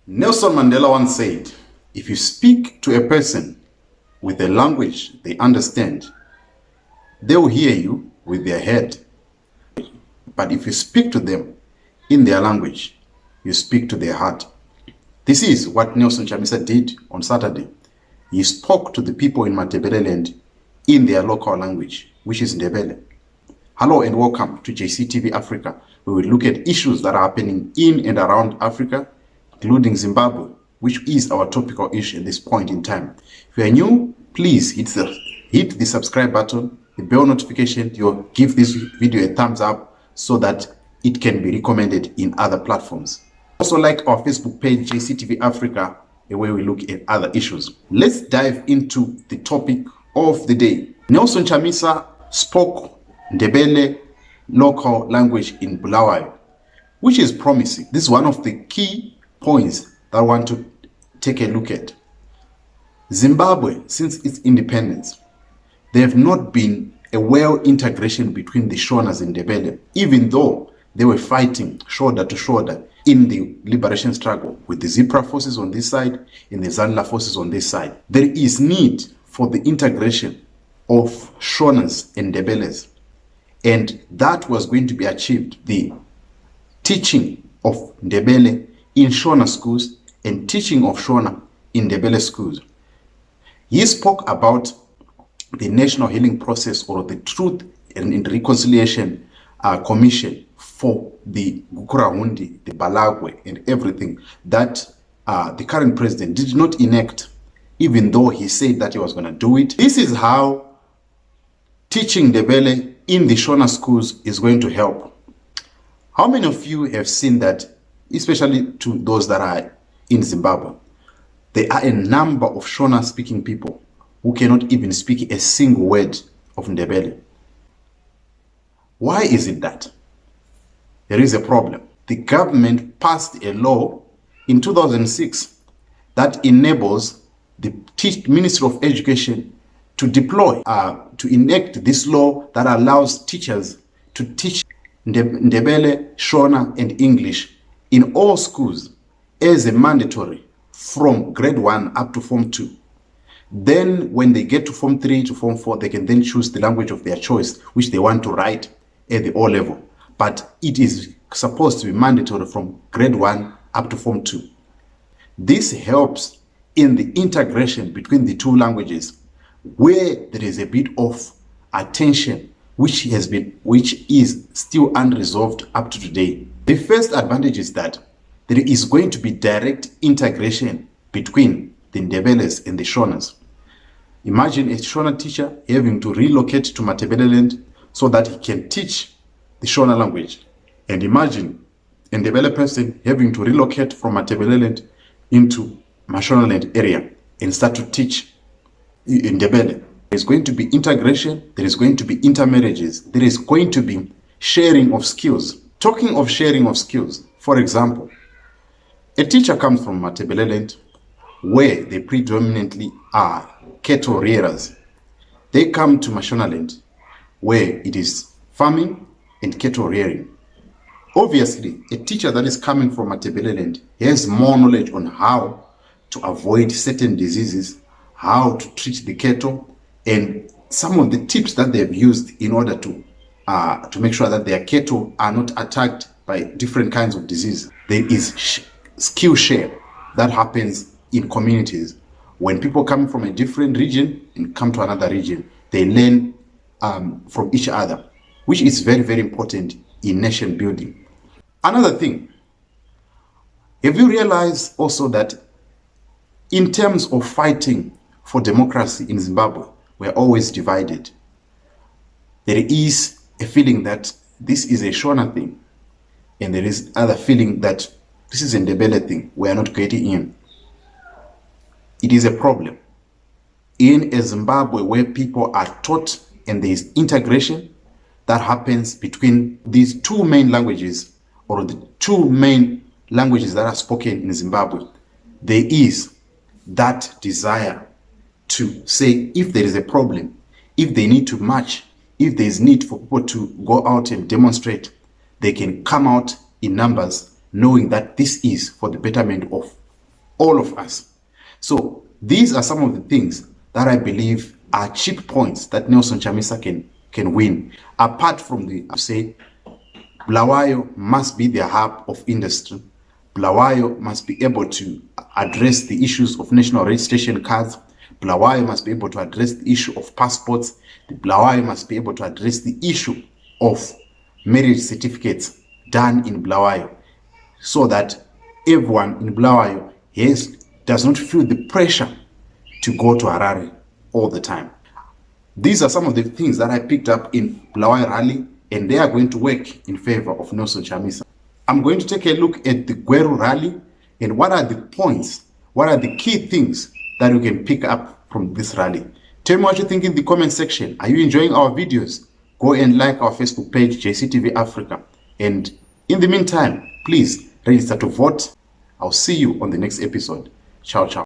Nelson Mandela once said, if you speak to a person with a language they understand, they will hear you with their head. But if you speak to them in their language, you speak to their heart. This is what Nelson Chamisa did on Saturday. He spoke to the people in Ndebele land in their local language, which is Ndebele. Hello and welcome to JCTV Africa, where we look at issues that are happening in and around Africa, including Zimbabwe, which is our topical issue at this point in time. If you are new, please hit the subscribe button, the bell notification, you'll give this video a thumbs up so that it can be recommended in other platforms. Also like our Facebook page, JCTV Africa, where we look at other issues. Let's dive into the topic of the day. Nelson Chamisa spoke Ndebele local language in Bulawayo, which is promising. This is one of the key points that I want to take a look at. Zimbabwe, since its independence, there have not been a well integration between the Shonas and Ndebele, even though they were fighting shoulder to shoulder in the liberation struggle with the Zipra forces on this side and the Zanla forces on this side. There is need for the integration of Shonas and Ndebeles, and that was going to be achieved. The teaching of Ndebele in Shona schools and teaching of Shona in Ndebele schools. He spoke about the National Healing Process, or the Truth and Reconciliation Commission for the Gukurahundi, the Balagwe, and everything that the current president did not enact, even though he said that he was going to do it. This is how teaching Ndebele in the Shona schools is going to help. How many of you have seen that, especially to those that are in Zimbabwe? There are a number of Shona speaking people who cannot even speak a single word of Ndebele. Why is it that? There is a problem. The government passed a law in 2006 that enables the Ministry of Education to deploy, to enact this law that allows teachers to teach Ndebele, Shona, and English in all schools as a mandatory from grade 1 up to Form 2. Then when they get to Form 3 to Form 4, they can then choose the language of their choice, which they want to write at the O level. But it is supposed to be mandatory from grade 1 up to Form 2. This helps in the integration between the two languages, where there is a bit of attention which is still unresolved up to today. The first advantage is that there is going to be direct integration between the Ndebeles and the Shonas. Imagine a Shona teacher having to relocate to Ndebele land so that he can teach the Shona language. And imagine a Ndebele person having to relocate from Ndebele land into Shona land area and start to teach in Ndebele. There is going to be integration, there is going to be intermarriages, there is going to be sharing of skills. Talking of sharing of skills, for example, a teacher comes from Ndebele land where they predominantly are cattle rearers. They come to Shona land where it is farming and cattle rearing. Obviously, a teacher that is coming from Ndebele land has more knowledge on how to avoid certain diseases, how to treat the cattle, and some of the tips that they've used in order to make sure that their cattle are not attacked by different kinds of disease. There is skill share that happens in communities. When people come from a different region and come to another region, they learn from each other, which is very, very important in nation building. Another thing, have you realized also that in terms of fighting for democracy in Zimbabwe, we're always divided? There is a feeling that this is a Shona thing, and there is other feeling that this is a Ndebele thing. We are not getting in. It is a problem in a Zimbabwe where people are taught and there is integration that happens between these two main languages, or the two main languages that are spoken in Zimbabwe. There is that desire to say, if there is a problem, if they need to march, if there is need for people to go out and demonstrate, they can come out in numbers, knowing that this is for the betterment of all of us. So these are some of the things that I believe are cheap points that Nelson Chamisa can win. Apart from the say, Bulawayo must be the hub of industry. Bulawayo must be able to address the issues of national registration cards. Bulawayo must be able to address the issue of passports. The Bulawayo must be able to address the issue of marriage certificates done in Bulawayo, so that everyone in Bulawayo does not feel the pressure to go to Harare all the time. These are some of the things that I picked up in Bulawayo rally, and they are going to work in favor of Nelson Chamisa. I'm going to take a look at the Gweru rally and what are the points, what are the key things that you can pick up from this rally. Tell me what you think in the comment section. Are you enjoying our videos? Go and like our Facebook page, JCTV Africa. And in the meantime, please register to vote. I'll see you on the next episode. Ciao, ciao.